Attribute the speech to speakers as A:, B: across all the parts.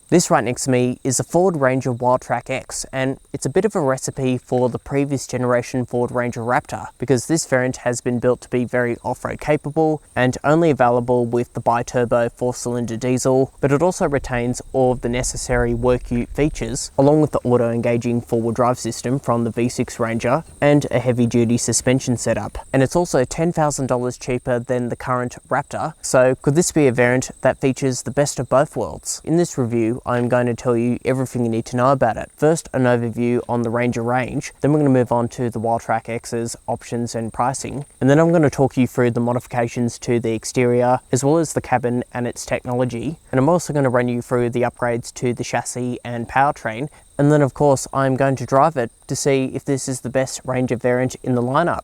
A: This right next to me is a Ford Ranger Wildtrak X, and it's a bit of a recipe for the previous generation Ford Ranger Raptor because this variant has been built to be very off-road capable and only available with the bi-turbo 4-cylinder diesel, but it also retains all of the necessary work ute features along with the auto-engaging four-wheel drive system from the V6 Ranger and a heavy-duty suspension setup. And it's also $10,000 cheaper than the current Raptor, so could this be a variant that features the best of both worlds? In this review, I'm going to tell you everything you need to know about it. First, an overview on the Ranger range, then we're going to move on to the Wildtrak X's options and pricing, and then I'm going to talk you through the modifications to the exterior, as well as the cabin and its technology, and I'm also going to run you through the upgrades to the chassis and powertrain, and then of course I'm going to drive it to see if this is the best Ranger variant in the lineup.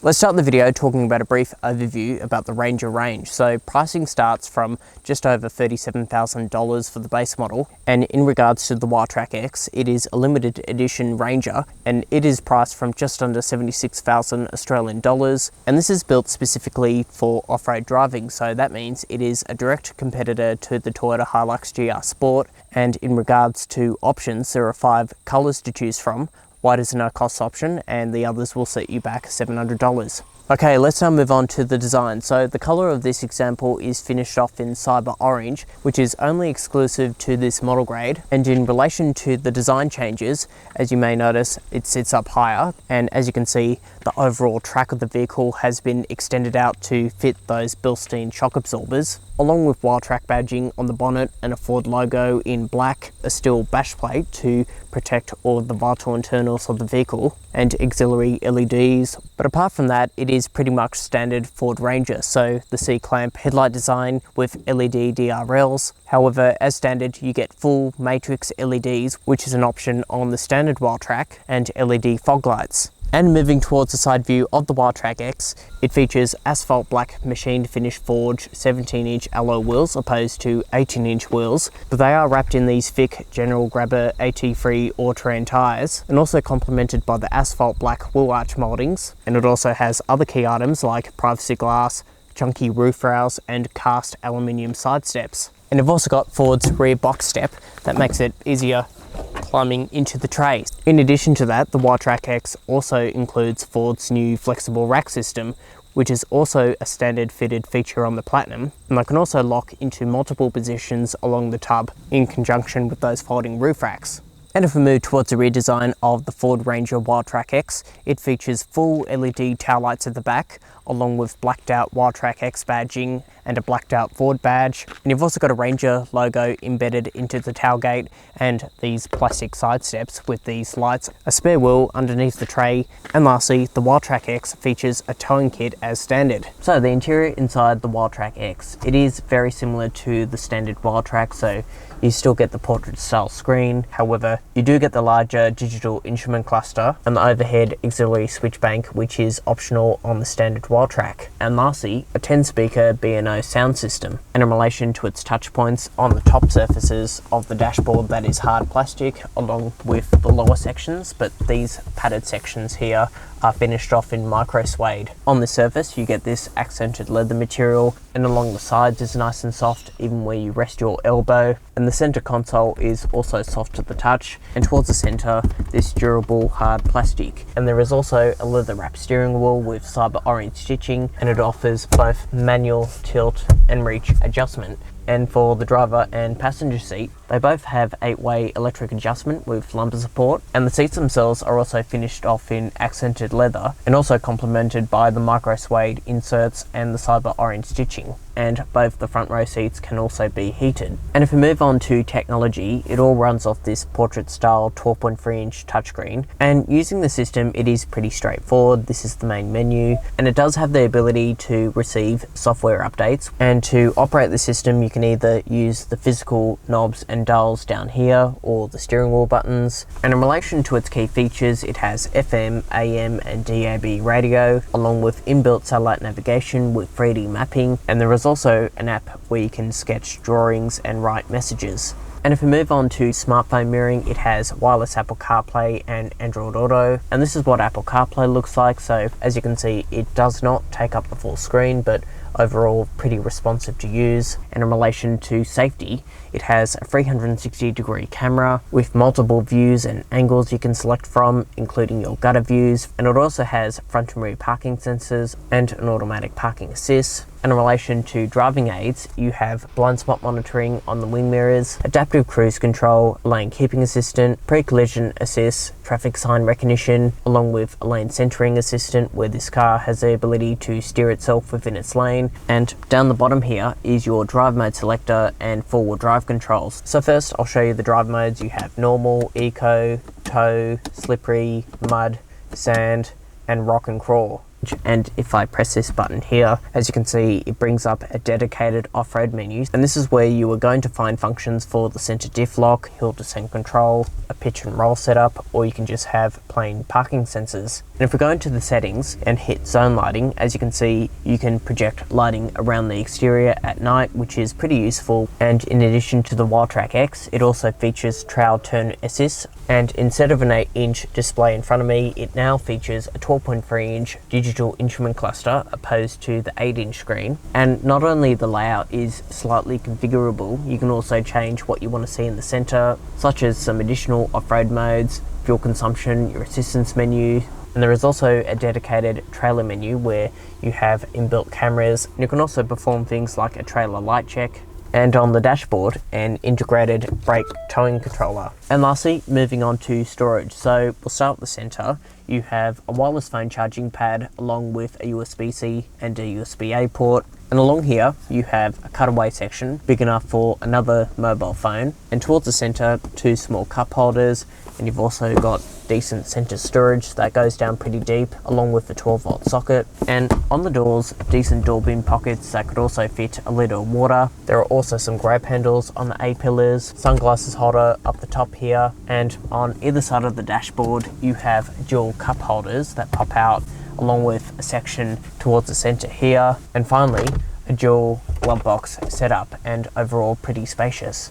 A: Let's start the video talking about a brief overview about the Ranger range. So pricing starts from just over $37,000 for the base model, and in regards to the Wildtrak X, it is a limited edition Ranger and it is priced from just under 76,000 Australian dollars, and this is built specifically for off-road driving, so that means it is a direct competitor to the Toyota Hilux GR Sport. And in regards to options, there are 5 colours to choose from. White is a no-cost option, and the others will set you back $700. Okay, let's now move on to the design. So the colour of this example is finished off in Cyber Orange, which is only exclusive to this model grade. And in relation to the design changes, as you may notice, it sits up higher. And as you can see, the overall track of the vehicle has been extended out to fit those Bilstein shock absorbers, along with Wildtrak badging on the bonnet and a Ford logo in black, a steel bash plate to protect all of the vital internals of the vehicle, and auxiliary LEDs. But apart from that, it is pretty much standard Ford Ranger, so the C-clamp headlight design with LED DRLs. However, as standard, you get full matrix LEDs, which is an option on the standard Wildtrak, and LED fog lights. And moving towards the side view of the Wildtrak X, it features asphalt black machined finish forged 17-inch alloy wheels opposed to 18-inch wheels, but they are wrapped in these thick General Grabber AT3 all-terrain tyres, and also complemented by the asphalt black wheel arch mouldings. And it also has other key items like privacy glass, chunky roof rails, and cast aluminium side steps. And you've also got Ford's rear box step that makes it easier climbing into the trays. In addition to that, the Wildtrak X also includes Ford's new flexible rack system, which is also a standard fitted feature on the Platinum, and they can also lock into multiple positions along the tub in conjunction with those folding roof racks. And if we move towards the rear design of the Ford Ranger Wildtrak X, it features full LED tail lights at the back, along with blacked out Wildtrak X badging and a blacked out Ford badge. And you've also got a Ranger logo embedded into the tailgate and these plastic side steps with these lights, a spare wheel underneath the tray, and lastly, the Wildtrak X features a towing kit as standard. So the interior inside the Wildtrak X, it is very similar to the standard Wildtrak, so you still get the portrait style screen. However, you do get the larger digital instrument cluster and the overhead auxiliary switch bank, which is optional on the standard Wildtrak. And lastly, a 10-speaker B&O sound system. And in relation to its touch points on the top surfaces of the dashboard, that is hard plastic along with the lower sections, but these padded sections here are finished off in micro suede. On the surface, you get this accented leather material, and along the sides is nice and soft, even where you rest your elbow. And the center console is also soft to the touch, and towards the center, this durable hard plastic. And there is also a leather wrapped steering wheel with Cyber Orange stitching, and it offers both manual, tilt, and reach adjustment. And for the driver and passenger seat, they both have 8-way electric adjustment with lumbar support, and the seats themselves are also finished off in accented leather and also complemented by the micro suede inserts and the Cyber Orange stitching. And both the front row seats can also be heated. And if we move on to technology, it all runs off this portrait style 12.3-inch touchscreen, and using the system it is pretty straightforward. This is the main menu, and it does have the ability to receive software updates, and to operate the system you can either use the physical knobs and dials down here or the steering wheel buttons. And in relation to its key features, it has FM, AM and DAB radio, along with inbuilt satellite navigation with 3D mapping, and there is also an app where you can sketch drawings and write messages. And if we move on to smartphone mirroring, it has wireless Apple CarPlay and Android Auto. And this is what Apple CarPlay looks like. So as you can see, it does not take up the full screen, but overall pretty responsive to use. And in relation to safety, it has a 360-degree camera with multiple views and angles you can select from, including your gutter views. And it also has front and rear parking sensors and an automatic parking assist. And in relation to driving aids, you have blind spot monitoring on the wing mirrors, adaptive cruise control, lane keeping assistant, pre-collision assist, traffic sign recognition, along with a lane centering assistant where this car has the ability to steer itself within its lane. And down the bottom here is your drive mode selector and four-wheel drive controls. So first I'll show you the drive modes. You have normal, eco, tow, slippery, mud, sand, and rock and crawl. And if I press this button here, as you can see, it brings up a dedicated off-road menu. And this is where you are going to find functions for the center diff lock, hill descent control, a pitch and roll setup, or you can just have plain parking sensors. And if we go into the settings and hit zone lighting, as you can see, you can project lighting around the exterior at night, which is pretty useful. And in addition to the Wildtrak X, it also features trail turn assist. And instead of an 8-inch display in front of me, it now features a 12.3-inch digital instrument cluster opposed to the 8-inch screen. And not only the layout is slightly configurable, you can also change what you want to see in the center, such as some additional off-road modes, fuel consumption, your assistance menu. And there is also a dedicated trailer menu where you have inbuilt cameras. And you can also perform things like a trailer light check. And on the dashboard, an integrated brake towing controller. And lastly, moving on to storage. So we'll start at the center. You have a wireless phone charging pad along with a USB-C and a USB-A port. And along here, you have a cutaway section big enough for another mobile phone. And towards the center, two small cup holders. And you've also got decent center storage that goes down pretty deep, along with the 12-volt socket. And on the doors, decent door bin pockets that could also fit a liter of water. There are also some grab handles on the A-pillars, sunglasses holder up the top here. And on either side of the dashboard, you have dual cup holders that pop out, along with a section towards the center here. And finally, a dual glove box setup, and overall pretty spacious.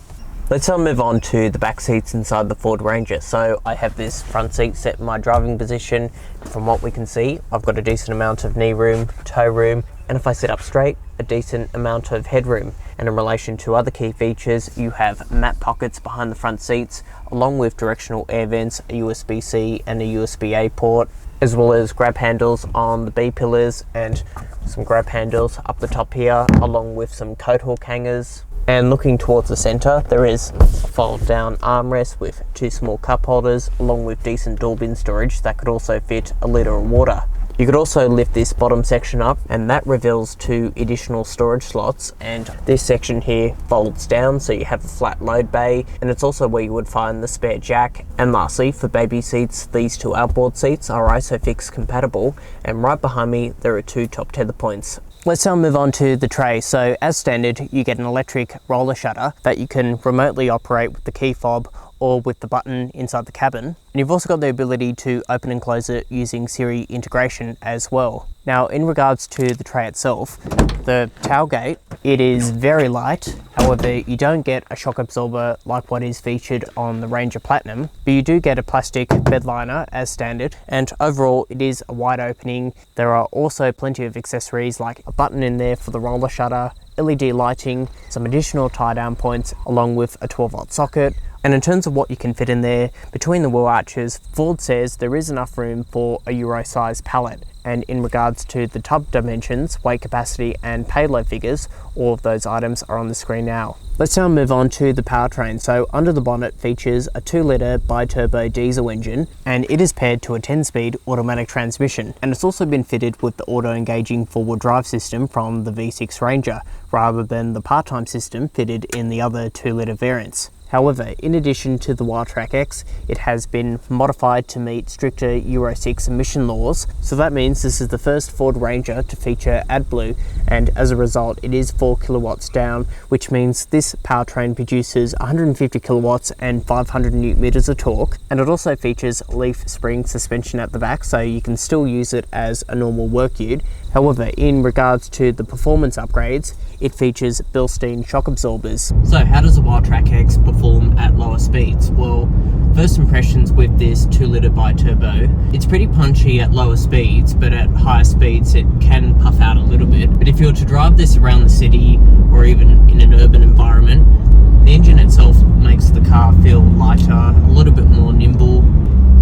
A: Let's now move on to the back seats inside the Ford Ranger. So I have this front seat set in my driving position. From what we can see, I've got a decent amount of knee room, toe room, and if I sit up straight, a decent amount of headroom. And in relation to other key features, you have map pockets behind the front seats, along with directional air vents, a USB-C and a USB-A port, as well as grab handles on the B pillars and some grab handles up the top here, along with some coat hook hangers. And looking towards the center, there is a fold down armrest with two small cup holders, along with decent door bin storage that could also fit a liter of water. You could also lift this bottom section up, and that reveals two additional storage slots, and this section here folds down so you have a flat load bay, and it's also where you would find the spare jack. And lastly, for baby seats, these two outboard seats are ISOFIX compatible, and right behind me there are two top tether points. Let's now move on to the tray. So as standard, you get an electric roller shutter that you can remotely operate with the key fob or with the button inside the cabin. And you've also got the ability to open and close it using Siri integration as well. Now, in regards to the tray itself, the tailgate, it is very light. However, you don't get a shock absorber like what is featured on the Ranger Platinum, but you do get a plastic bed liner as standard. And overall, it is a wide opening. There are also plenty of accessories like a button in there for the roller shutter, LED lighting, some additional tie down points, along with a 12-volt socket. And in terms of what you can fit in there, between the wheel arches, Ford says there is enough room for a Euro-sized pallet. And in regards to the tub dimensions, weight capacity and payload figures, all of those items are on the screen now. Let's now move on to the powertrain. So under the bonnet features a 2-litre bi-turbo diesel engine, and it is paired to a 10-speed automatic transmission. And it's also been fitted with the auto-engaging four-wheel drive system from the V6 Ranger, rather than the part-time system fitted in the other 2-litre variants. However, in addition to the Wildtrak X, it has been modified to meet stricter Euro 6 emission laws. So that means this is the first Ford Ranger to feature AdBlue, and as a result, it is 4 kilowatts down, which means this powertrain produces 150 kilowatts and 500 newton meters of torque. And it also features leaf spring suspension at the back, so you can still use it as a normal work ute. However, in regards to the performance upgrades, it features Bilstein shock absorbers. So how does the Wildtrak X perform at lower speeds? Well, first impressions with this 2-litre bi-turbo, it's pretty punchy at lower speeds, but at higher speeds it can puff out a little bit. But if you were to drive this around the city or even in an urban environment, the engine itself makes the car feel lighter, a little bit more nimble.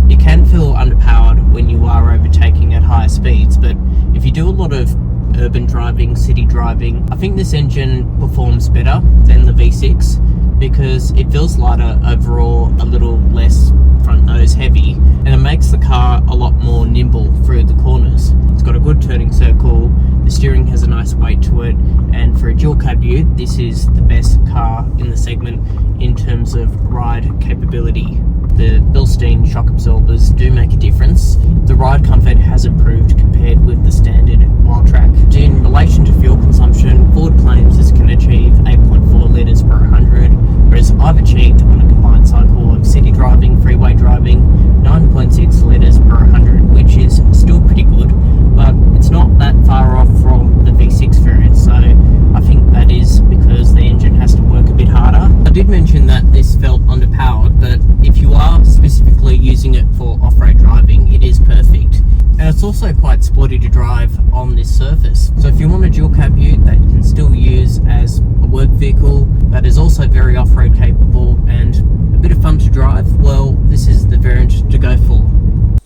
A: It can feel underpowered when you are overtaking at higher speeds, but if you do a lot of urban driving, city driving, I think this engine performs better than the V6 because it feels lighter overall, a little less front nose heavy, and it makes the car a lot more nimble through the corners. It's got a good turning circle, the steering has a nice weight to it, and for a dual cab ute, this is the best car in the segment in terms of ride capability. The Bilstein shock absorbers do make a difference. The ride comfort has improved compared with the standard Wildtrak. In relation to fuel consumption, Ford claims this can achieve 8.4 litres per 100, whereas I've achieved on a combined cycle of city driving, freeway driving, 9.6 litres per 100, which is still pretty good, but it's not that far off from the V6 variant, so I think that is because the engine has to work a bit harder. I did mention that this felt underpowered, but if you are specifically using it for off-road driving, it is perfect. And it's also quite sporty to drive on this surface. So if you want a dual cab ute that you can still use as a work vehicle, that is also very off-road capable and a bit of fun to drive, well, this is the variant to go for.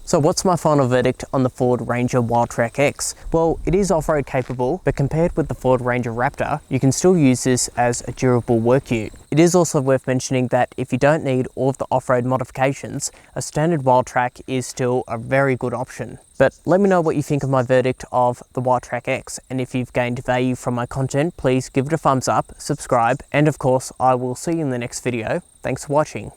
A: So what's my final verdict on the Ford Ranger Wildtrak X? Well, it is off-road capable, but compared with the Ford Ranger Raptor, you can still use this as a durable work ute. It is also worth mentioning that if you don't need all of the off-road modifications, a standard Wildtrak is still a very good option. But let me know what you think of my verdict of the Wildtrak X, and if you've gained value from my content, please give it a thumbs up, subscribe, and of course, I will see you in the next video. Thanks for watching.